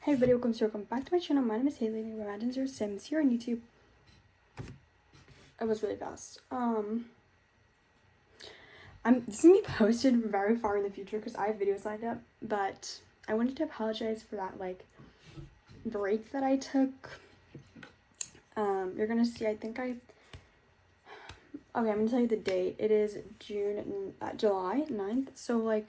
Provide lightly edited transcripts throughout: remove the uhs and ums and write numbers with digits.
Hey everybody, welcome back to my channel. My name is Haley and Imagine Zero Sims here on YouTube. It was really fast. This is gonna be posted very far in the future because I have videos lined up, but I wanted to apologize for that break that I took. You're gonna see, I'm gonna tell you the date. It is July 9th, so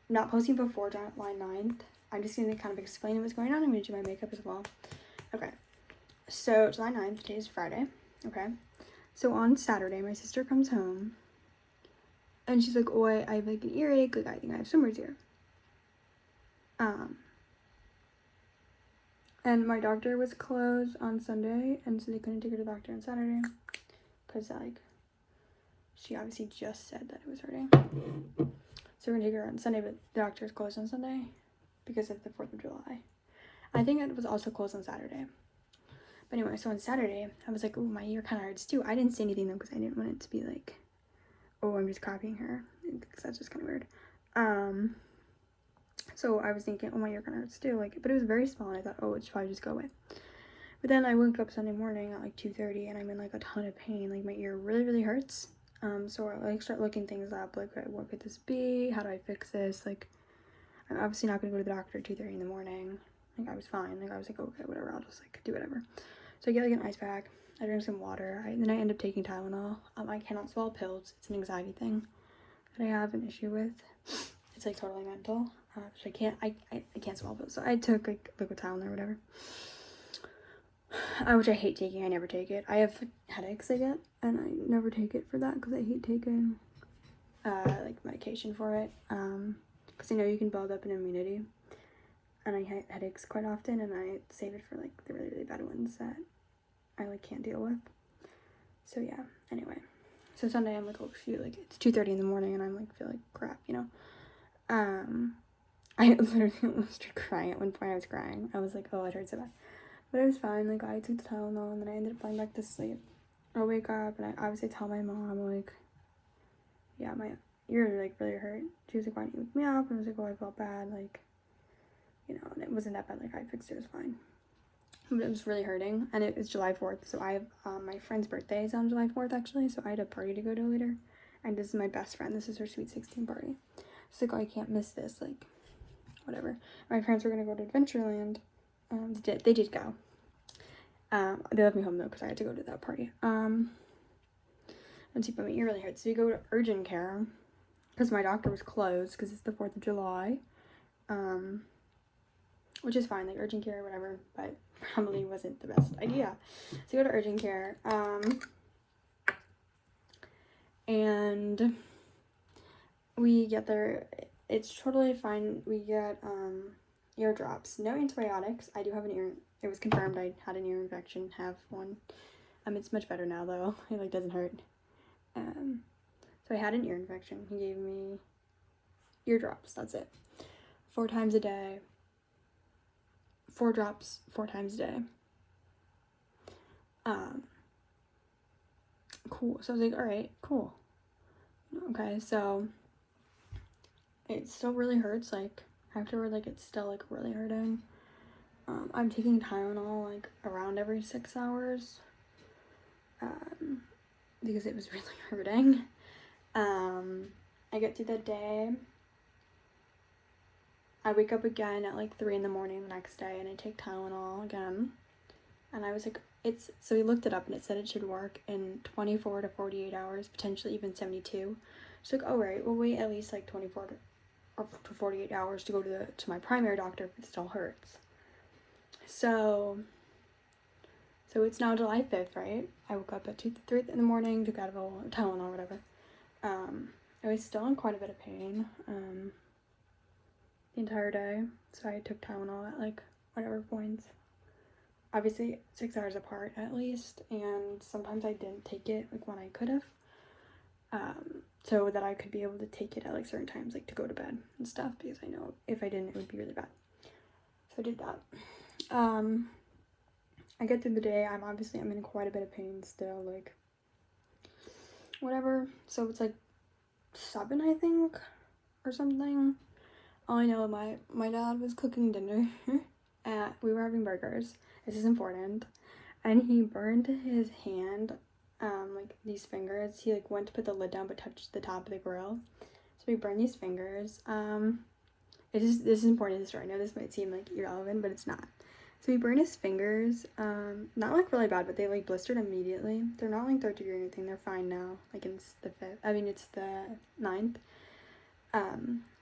not posting before July 9th. I'm just gonna kind of explain what's going on. I'm gonna do my makeup as well. Okay, so July 9th, today is Friday. Okay, so on Saturday, my sister comes home and she's like, oh, I have an earache, I think I have swimmer's ear. And my doctor was closed on Sunday, and so they couldn't take her to the doctor on Saturday because she obviously just said that it was hurting. So we're gonna take her on Sunday, but the doctor is closed on Sunday because of the 4th of July. I think it was also closed on Saturday. But anyway, so on Saturday, I was like, oh, my ear kind of hurts too. I didn't say anything though because I didn't want it to be like, oh, I'm just copying her, because that's just kind of weird. So I was thinking, oh, my ear kind of hurts too. But it was very small, and I thought, oh, it should probably just go away. But then I woke up Sunday morning at 2:30, and I'm in a ton of pain. My ear really, really hurts. So I start looking things up, what could this be? How do I fix this? I'm obviously not gonna go to the doctor at 2:30 in the morning. I was fine. I was like, okay, whatever. I'll just do whatever. So I get an ice pack. I drink some water. Then I end up taking Tylenol. I cannot swallow pills. It's an anxiety thing that I have an issue with. It's totally mental. So I can't swallow pills. So I took liquid Tylenol or whatever. Which I hate taking. I never take it. I have headaches I get, and I never take it for that because I hate taking medication for it. Because I know you can build up an immunity, and I get headaches quite often, and I save it for the really, really bad ones that I can't deal with. So yeah, anyway, so Sunday I'm oh shoot, it's 2:30 in the morning, and I'm feel like crap, I literally almost started crying at one point. I was crying. I was oh, it hurts so bad, but it was fine. I took the Tylenol, and then I ended up falling back to sleep. I wake up, and I obviously tell my mom, yeah, my ear really hurt. She was why don't you wake me up? And I was oh, I felt bad, and it wasn't that bad. I fixed it, it was fine. But it was really hurting, and it was July 4th, so I have my friend's birthday is on July 4th actually, so I had a party to go to later, and this is my best friend. This is her sweet 16 party. She's oh, I can't miss this, whatever. My parents were gonna go to Adventureland. They did go. They left me home though because I had to go to that party. And see, but my ear really hurts. So we go to urgent care because my doctor was closed because it's the 4th of July. Which is fine, urgent care or whatever, but probably wasn't the best idea. So we go to urgent care, and we get there. It's totally fine. We get ear drops, no antibiotics. I do have it was confirmed I had an ear infection, have one. It's much better now though. It doesn't hurt. So I had an ear infection. He gave me ear drops. That's it. 4 times a day. 4 drops 4 times a day. Cool. So I was all right, cool. Okay, so it still really hurts. Afterward, it's still really hurting. I'm taking Tylenol around every 6 hours. Because it was really hurting. I get through the day. I wake up again at 3 in the morning the next day, and I take Tylenol again. And I was so we looked it up, and it said it should work in 24 to 48 hours, potentially even 72. So oh, right, we'll wait at least 24 to 48 hours to go to my primary doctor if it still hurts. So it's now July 5th, right? I woke up at 3 in the morning, took Advil, Tylenol, whatever. I was still in quite a bit of pain. The entire day, so I took Tylenol at whatever points, obviously 6 hours apart at least, and sometimes I didn't take it when I could have, so that I could be able to take it at certain times, to go to bed and stuff, because I know if I didn't it would be really bad. So I did that. I get through the day. I'm in quite a bit of pain still, whatever. So it's 7, I think, or something. all I know, my dad was cooking dinner. And we were having burgers. This is important. And he burned his hand, like these fingers. He like went to put the lid down but touched the top of the grill. So he burned these fingers. This is important to the story. I know this might seem like irrelevant, but it's not. So he burned his fingers, not like really bad, but they like blistered immediately. They're not like third degree or anything. They're fine now. Like it's the 5th. I mean, it's the 9th.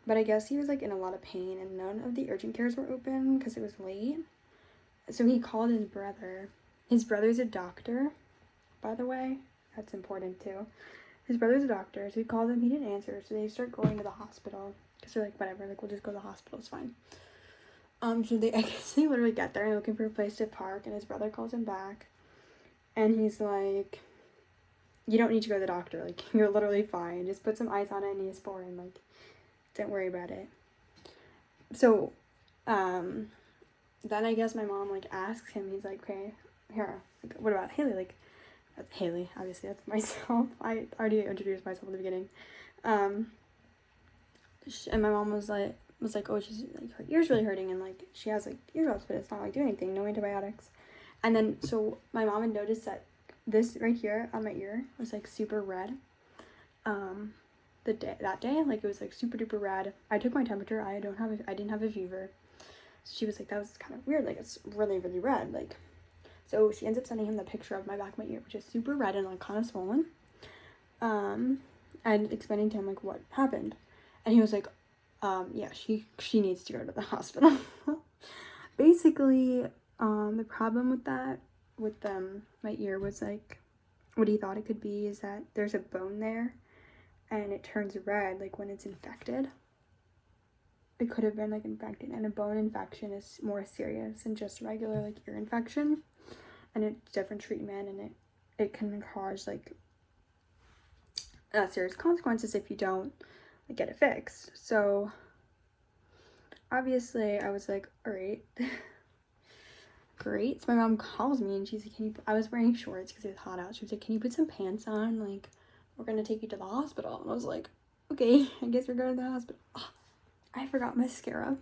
But I guess he was like in a lot of pain, and none of the urgent cares were open because it was late. So he called his brother. His brother's a doctor, by the way. That's important too. His brother's a doctor, so he called him. He didn't answer, so they start going to the hospital because they're like, whatever, like we'll just go to the hospital. It's fine. So I guess they literally get there and looking for a place to park, and his brother calls him back, and he's like, you don't need to go to the doctor, like, you're literally fine, just put some ice on it and Neosporin, like, don't worry about it. So, then I guess my mom, like, asks him, he's like, okay, here, like, what about Haley, like, that's Haley, obviously, that's myself, I already introduced myself at the beginning, and my mom was like, oh, she's like, her ear's really hurting, and like she has like ear drops, but it's not like doing anything, no antibiotics. And then so my mom had noticed that this right here on my ear was like super red. That day, like it was like super duper red. I took my temperature. I didn't have a fever. So she was like, that was kind of weird. Like it's really really red. Like, so she ends up sending him the picture of my back of my ear, which is super red and like kind of swollen. And explaining to him like what happened, and he was like, yeah, she needs to go to the hospital. Basically, the problem with that, with my ear was like, what he thought it could be is that there's a bone there, and it turns red, like when it's infected. It could have been like infected, and a bone infection is more serious than just regular like ear infection, and it's different treatment, and it can cause like serious consequences if you don't get it fixed. So obviously I was like, all right. Great. So my mom calls me and she's like, I was wearing shorts because it was hot out. She was like, can you put some pants on, like we're gonna take you to the hospital? And I was like, okay, I guess we're going to the hospital. Oh, I forgot mascara.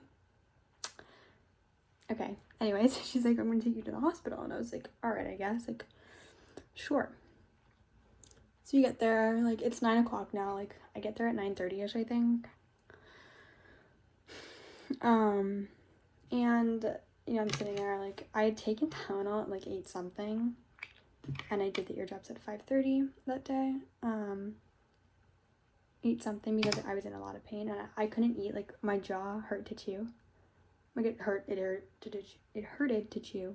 Okay, anyways, she's like, I'm gonna take you to the hospital, and I was like, all right, I guess, like, sure. So you get there, like, it's 9 o'clock now, like, I get there at 9:30ish, I think. And, you know, I'm sitting there, like, I had taken Tylenol at, like, 8 something, and I did the ear drops at 5:30 that day, 8 something, because I was in a lot of pain, and I couldn't eat, like, my jaw hurt to chew, like, it hurted to chew,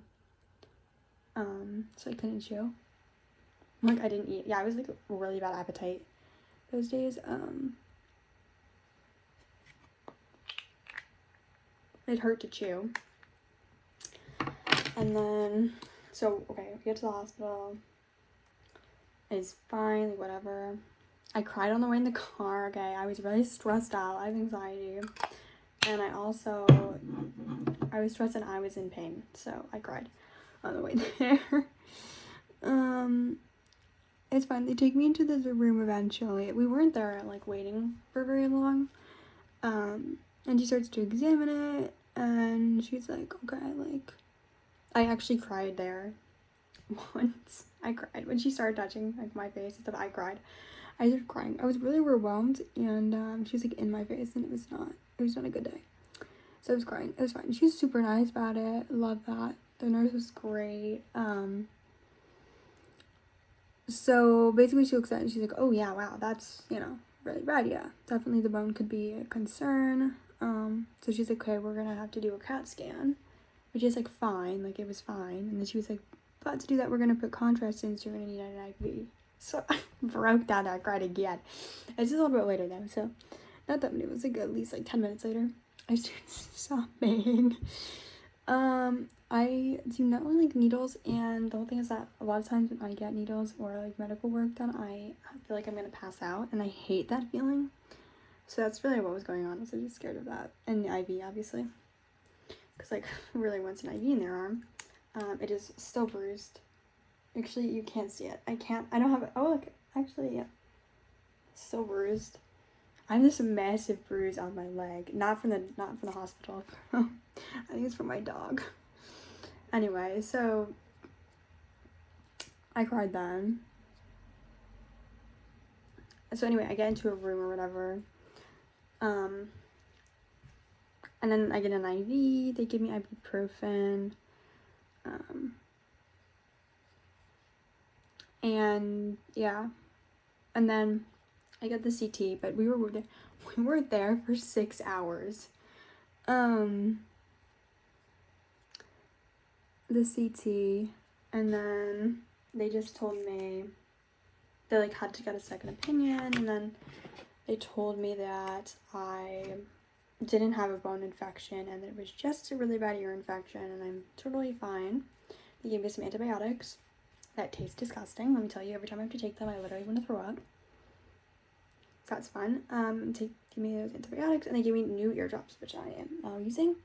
so I couldn't chew. Like, I didn't eat. Yeah, I was, like, really bad appetite those days. It hurt to chew. And then, so, okay, we get to the hospital. It's fine, like, whatever. I cried on the way in the car, okay? I was really stressed out. I have anxiety. And I was stressed and I was in pain. So, I cried on the way there. It's fine. They take me into the room eventually. We weren't there, like, waiting for very long. And she starts to examine it, and she's like, okay, like, I actually cried there once. I cried when she started touching, like, my face and stuff. I cried. I started crying. I was really overwhelmed, and she was, like, in my face, and it was not a good day. So I was crying. It was fine. She was super nice about it. Love that. The nurse was great. So basically she looks at it and she's like, oh yeah, wow, that's, you know, really bad. Yeah, definitely the bone could be a concern. So she's like, okay, we're gonna have to do a CAT scan, which is like fine, like it was fine. And then she was like, but to do that, we're gonna put contrast in, so you're gonna need an IV. So I broke down. I cried again. It's just a little bit later though, so not that many. It was like at least like 10 minutes later. I started sobbing. I do not really like needles, and the whole thing is that a lot of times when I get needles or like medical work done, I feel like I'm gonna pass out, and I hate that feeling. So that's really what was going on. I was just scared of that, and the IV obviously, because like really wants an IV in their arm. It is still bruised. Actually, you can't see it. I don't have it. Oh look, actually, yeah, still bruised. I have this massive bruise on my leg. Not from the hospital. I think it's from my dog. Anyway, so I cried then. So anyway, I get into a room or whatever. And then I get an IV. They give me ibuprofen. And yeah. And then I got the CT, but we were there for 6 hours. The CT, and then they just told me they like had to get a second opinion, and then they told me that I didn't have a bone infection and that it was just a really bad ear infection, and I'm totally fine. They gave me some antibiotics that taste disgusting. Let me tell you, every time I have to take them, I literally want to throw up. So that's fun. Give me those antibiotics, and they gave me new eardrops, which I am now using.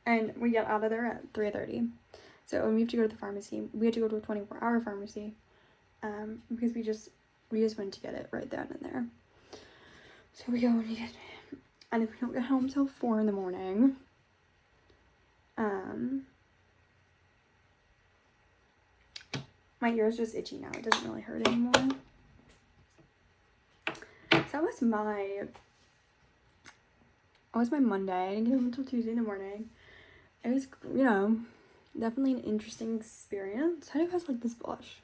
And we got out of there at 3:30. So we have to go to the pharmacy. We had to go to a 24-hour pharmacy, because we just went to get it right then and there. So we go and we get it, and then we don't get home till 4 in the morning. My ear is just itchy now. It doesn't really hurt anymore. So that was my Monday. I didn't get home until Tuesday in the morning. It was, you know, definitely an interesting experience. How do you guys like this blush?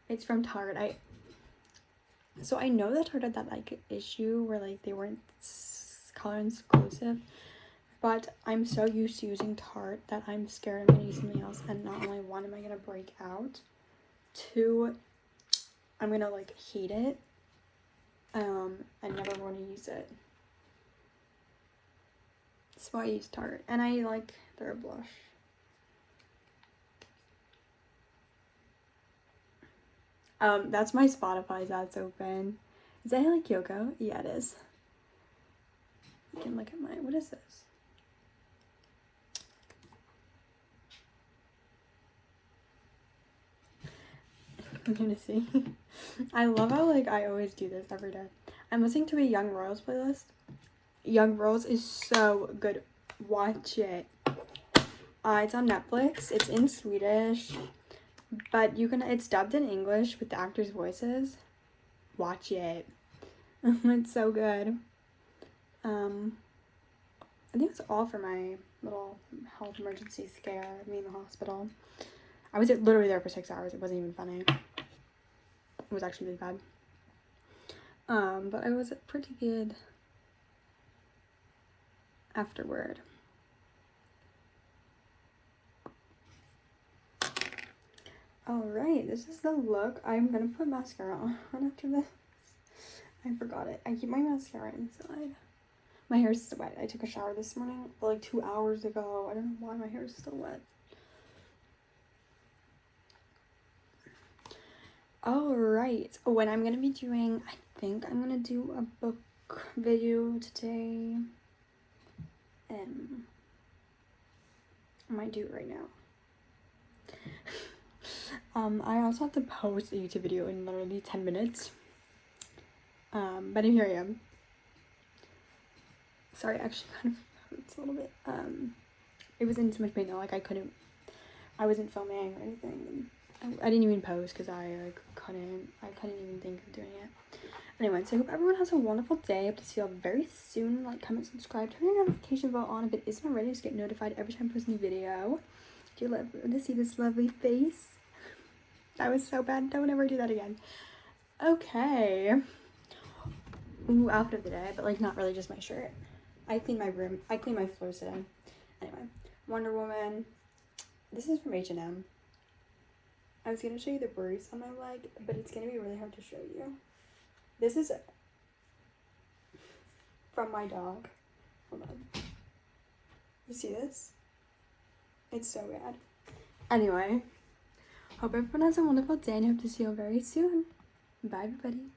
It's from Tarte. So I know that Tarte had that like issue where like they weren't color exclusive, but I'm so used to using Tarte that I'm scared I'm gonna use something else, and not only one am I gonna break out, two, I'm gonna like hate it, and never want to use it. So I use Tarte, and I like their blush. That's my Spotify that's open. Is that like Kyoko? Yeah, it is. You can look at mine. What is this? I'm gonna see. I love how like I always do this every day. I'm listening to a Young Royals playlist. Young Royals is so good. Watch it. It's on Netflix. It's in Swedish, but it's dubbed in English with the actors' voices. Watch it. It's so good. I think it's all for my little health emergency scare of me in the hospital. I was literally there for 6 hours. It wasn't even funny. It was actually really bad. But I was pretty good afterward. Alright, this is the look. I'm gonna put mascara on after this. I forgot it. I keep my mascara inside. My hair's still wet. I took a shower this morning, like 2 hours ago. I don't know why my hair is still wet. Alright, when I'm gonna be doing, I think I'm gonna do a book video today. I might do it right now. I also have to post a YouTube video in literally 10 minutes. But here I am. Sorry, actually kind of hurts a little bit. It was in so much pain though, like I wasn't filming or anything. I didn't even post because I couldn't even think of doing it. Anyway, so I hope everyone has a wonderful day. I hope to see you all very soon. Like, comment, subscribe, turn your notification bell on if it isn't already, to get notified every time I post a new video. Do you love to see this lovely face? That was so bad. Don't ever do that again. Okay. Ooh, outfit of the day, but like not really, just my shirt. I cleaned my room. I cleaned my floors today. Anyway, Wonder Woman. This is from H&M. I was gonna show you the bruise on my leg, but it's gonna be really hard to show you. This is from my dog. Hold on. You see this? It's so bad. Anyway, hope everyone has a wonderful day and I hope to see you all very soon. Bye, everybody.